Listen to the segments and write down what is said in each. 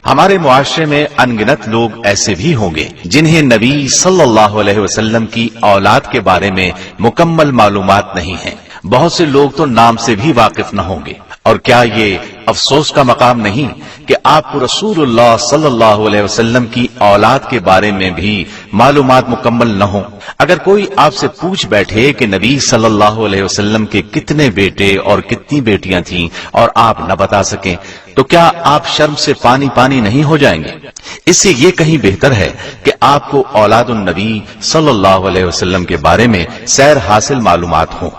ہمارے معاشرے میں انگنت لوگ ایسے بھی ہوں گے جنہیں نبی صلی اللہ علیہ وسلم کی اولاد کے بارے میں مکمل معلومات نہیں ہیں۔ بہت سے لوگ تو نام سے بھی واقف نہ ہوں گے۔ اور کیا یہ افسوس کا مقام نہیں کہ آپ کو رسول اللہ صلی اللہ علیہ وسلم کی اولاد کے بارے میں بھی معلومات مکمل نہ ہوں؟ اگر کوئی آپ سے پوچھ بیٹھے کہ نبی صلی اللہ علیہ وسلم کے کتنے بیٹے اور کتنی بیٹیاں تھیں اور آپ نہ بتا سکیں تو کیا آپ شرم سے پانی پانی نہیں ہو جائیں گے؟ اس سے یہ کہیں بہتر ہے کہ آپ کو اولاد النبی صلی اللہ علیہ وسلم کے بارے میں سیر حاصل معلومات ہوں،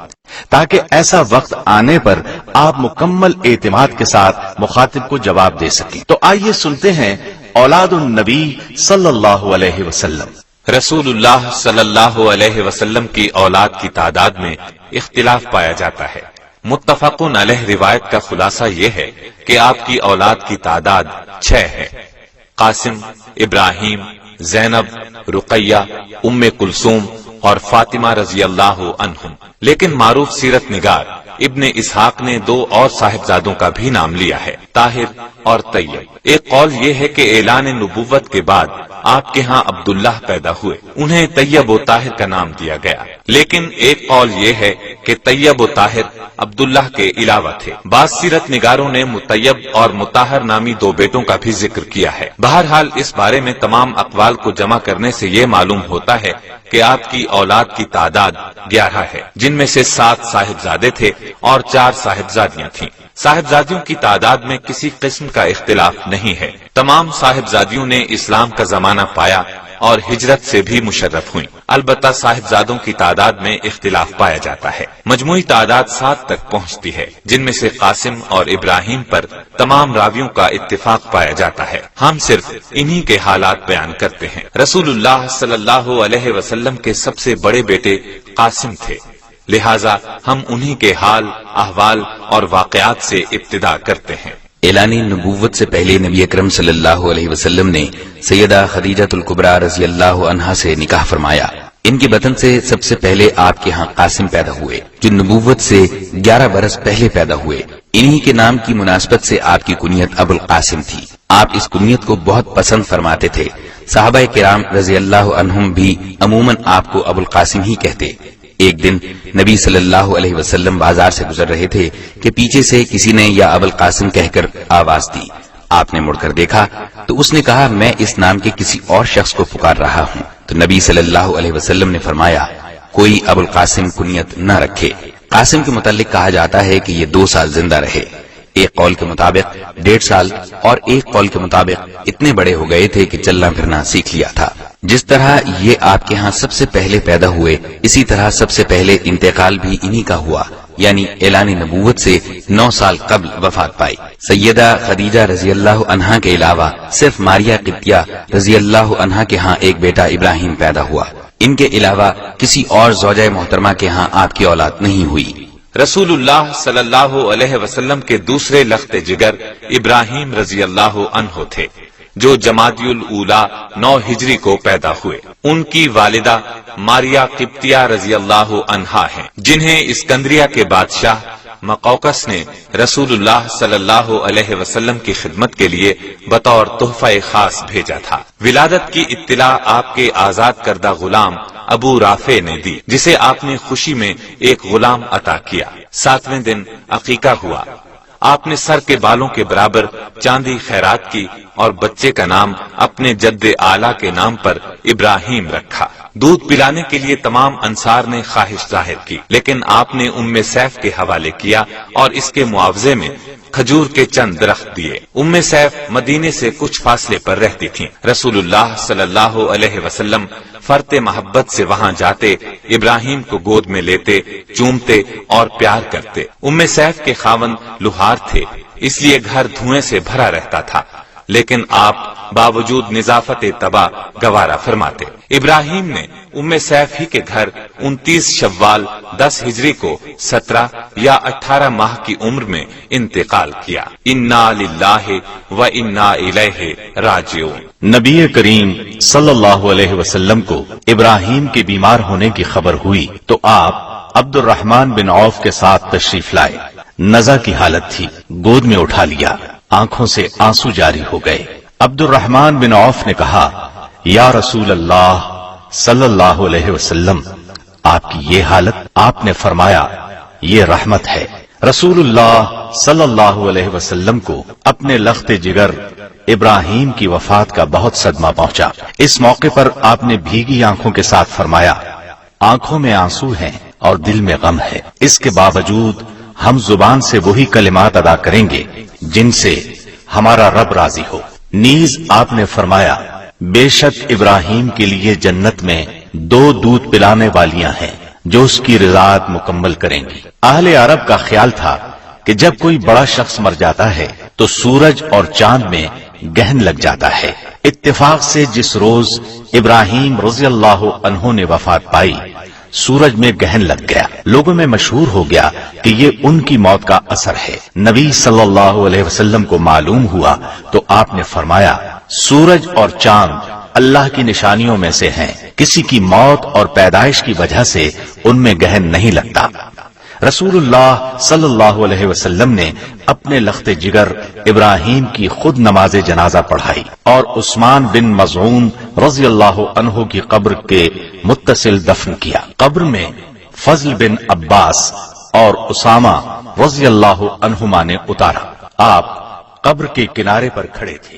تاکہ ایسا وقت آنے پر آپ مکمل اعتماد کے ساتھ مخاطب کو جواب دے سکیں۔ تو آئیے سنتے ہیں اولاد النبی صلی اللہ علیہ وسلم۔ رسول اللہ صلی اللہ علیہ وسلم کی اولاد کی تعداد میں اختلاف پایا جاتا ہے۔ متفقن علیہ روایت کا خلاصہ یہ ہے کہ آپ کی اولاد کی تعداد 6 ہے۔ قاسم، ابراہیم، زینب، رقیہ، ام کلثوم اور فاطمہ رضی اللہ عنہم۔ لیکن معروف سیرت نگار ابن اسحاق نے 2 اور صاحبزادوں کا بھی نام لیا ہے، طاہر اور طیب۔ ایک قول یہ ہے کہ اعلان نبوت کے بعد آپ کے ہاں عبداللہ پیدا ہوئے، انہیں طیب و طاہر کا نام دیا گیا۔ لیکن ایک قول یہ ہے کہ طیب و طاہر عبداللہ کے علاوہ تھے۔ بعض سیرت نگاروں نے مطیب اور مطہر نامی 2 بیٹوں کا بھی ذکر کیا ہے۔ بہرحال اس بارے میں تمام اقوال کو جمع کرنے سے یہ معلوم ہوتا ہے کہ آپ کی اولاد کی تعداد 11 ہے، جن میں سے 7 صاحبزادے تھے اور 4 صاحبزادیاں تھیں۔ صاحبزادیوں کی تعداد میں کسی قسم کا اختلاف نہیں ہے۔ تمام صاحبزادیوں نے اسلام کا زمانہ پایا اور ہجرت سے بھی مشرف ہوئیں۔ البتہ صاحبزادوں کی تعداد میں اختلاف پایا جاتا ہے۔ مجموعی تعداد 7 تک پہنچتی ہے، جن میں سے قاسم اور ابراہیم پر تمام راویوں کا اتفاق پایا جاتا ہے۔ ہم صرف انہی کے حالات بیان کرتے ہیں۔ رسول اللہ صلی اللہ علیہ وسلم کے سب سے بڑے بیٹے قاسم تھے، لہٰذا ہم انہی کے حال، احوال اور واقعات سے ابتدا کرتے ہیں۔ اعلان نبوت سے پہلے نبی اکرم صلی اللہ علیہ وسلم نے سیدہ خدیجہ الکبریٰ رضی اللہ عنہا سے نکاح فرمایا۔ ان کے بطن سے سب سے پہلے آپ کے ہاں قاسم پیدا ہوئے، جو نبوت سے 11 برس پہلے پیدا ہوئے۔ انہی کے نام کی مناسبت سے آپ کی کنیت ابو القاسم تھی۔ آپ اس کنیت کو بہت پسند فرماتے تھے۔ صحابہ کرام رضی اللہ عنہم بھی عموماً آپ کو ابو القاسم ہی کہتے۔ ایک دن نبی صلی اللہ علیہ وسلم بازار سے گزر رہے تھے کہ پیچھے سے کسی نے یا ابو القاسم کہہ کر آواز دی۔ آپ نے مڑ کر دیکھا تو اس نے کہا، میں اس نام کے کسی اور شخص کو پکار رہا ہوں۔ تو نبی صلی اللہ علیہ وسلم نے فرمایا، کوئی ابو القاسم کنیت نہ رکھے۔ قاسم کے متعلق کہا جاتا ہے کہ یہ 2 سال زندہ رہے۔ ایک قول کے مطابق 1.5 سال اور ایک قول کے مطابق اتنے بڑے ہو گئے تھے کہ چلنا پھرنا سیکھ لیا تھا۔ جس طرح یہ آپ کے ہاں سب سے پہلے پیدا ہوئے، اسی طرح سب سے پہلے انتقال بھی انہی کا ہوا، یعنی اعلان نبوت سے 9 سال قبل وفات پائی۔ سیدہ خدیجہ رضی اللہ عنہا کے علاوہ صرف ماریہ قبطیہ رضی اللہ عنہا کے ہاں ایک بیٹا ابراہیم پیدا ہوا۔ ان کے علاوہ کسی اور زوجہ محترمہ کے ہاں آپ کی اولاد نہیں ہوئی۔ رسول اللہ صلی اللہ علیہ وسلم کے دوسرے لخت جگر ابراہیم رضی اللہ عنہ تھے، جو جمادی الاولیٰ 9 ہجری کو پیدا ہوئے۔ ان کی والدہ ماریہ قبطیہ رضی اللہ عنہا ہیں، جنہیں اسکندریہ کے بادشاہ مقوقس نے رسول اللہ صلی اللہ علیہ وسلم کی خدمت کے لیے بطور تحفہ خاص بھیجا تھا۔ ولادت کی اطلاع آپ کے آزاد کردہ غلام ابو رافع نے دی، جسے آپ نے خوشی میں ایک غلام عطا کیا۔ 7ویں دن عقیقہ ہوا۔ آپ نے سر کے بالوں کے برابر چاندی خیرات کی اور بچے کا نام اپنے جد اعلیٰ کے نام پر ابراہیم رکھا۔ دودھ پلانے کے لیے تمام انصار نے خواہش ظاہر کی، لیکن آپ نے ام سیف کے حوالے کیا اور اس کے معاوضے میں کھجور کے چند درخت دیے۔ ام سیف مدینے سے کچھ فاصلے پر رہتی تھیں۔ رسول اللہ صلی اللہ علیہ وسلم فرط محبت سے وہاں جاتے، ابراہیم کو گود میں لیتے، چومتے اور پیار کرتے۔ ام سیف کے خاوند لوہار تھے، اس لیے گھر دھوئیں سے بھرا رہتا تھا، لیکن آپ باوجود نظافت طبع گوارا فرماتے۔ ابراہیم نے ام سیف ہی کے گھر 29 شوال 10 ہجری کو 17 یا 18 ماہ کی عمر میں انتقال کیا۔ انا للہ و انا الیہ راجعون۔ نبی کریم صلی اللہ علیہ وسلم کو ابراہیم کے بیمار ہونے کی خبر ہوئی تو آپ عبد الرحمن بن عوف کے ساتھ تشریف لائے۔ نزع کی حالت تھی، گود میں اٹھا لیا، آنکھوں سے آنسو جاری ہو گئے۔ عبد الرحمن بن عوف نے کہا یا رسول اللہ صلی اللہ علیہ وسلم، آپ کی یہ حالت؟ آپ نے فرمایا یہ رحمت ہے۔ رسول اللہ صلی اللہ علیہ وسلم کو اپنے لخت جگر ابراہیم کی وفات کا بہت صدمہ پہنچا۔ اس موقع پر آپ نے بھیگی آنکھوں کے ساتھ فرمایا آنکھوں میں آنسو ہیں اور دل میں غم ہے، اس کے باوجود ہم زبان سے وہی کلمات ادا کریں گے جن سے ہمارا رب راضی ہو۔ نیز آپ نے فرمایا بے شک ابراہیم کے لیے جنت میں 2 دودھ پلانے والیاں ہیں جو اس کی رضاعت مکمل کریں گی۔ اہل عرب کا خیال تھا کہ جب کوئی بڑا شخص مر جاتا ہے تو سورج اور چاند میں گہن لگ جاتا ہے۔ اتفاق سے جس روز ابراہیم رضی اللہ عنہ نے وفات پائی، سورج میں گہن لگ گیا۔ لوگوں میں مشہور ہو گیا کہ یہ ان کی موت کا اثر ہے۔ نبی صلی اللہ علیہ وسلم کو معلوم ہوا تو آپ نے فرمایا سورج اور چاند اللہ کی نشانیوں میں سے ہیں، کسی کی موت اور پیدائش کی وجہ سے ان میں گہن نہیں لگتا۔ رسول اللہ صلی اللہ علیہ وسلم نے اپنے لخت جگر ابراہیم کی خود نماز جنازہ پڑھائی اور عثمان بن مظعون رضی اللہ عنہ کی قبر کے متصل دفن کیا۔ قبر میں فضل بن عباس اور اسامہ رضی اللہ عنہما نے اتارا۔ آپ قبر کے کنارے پر کھڑے تھے۔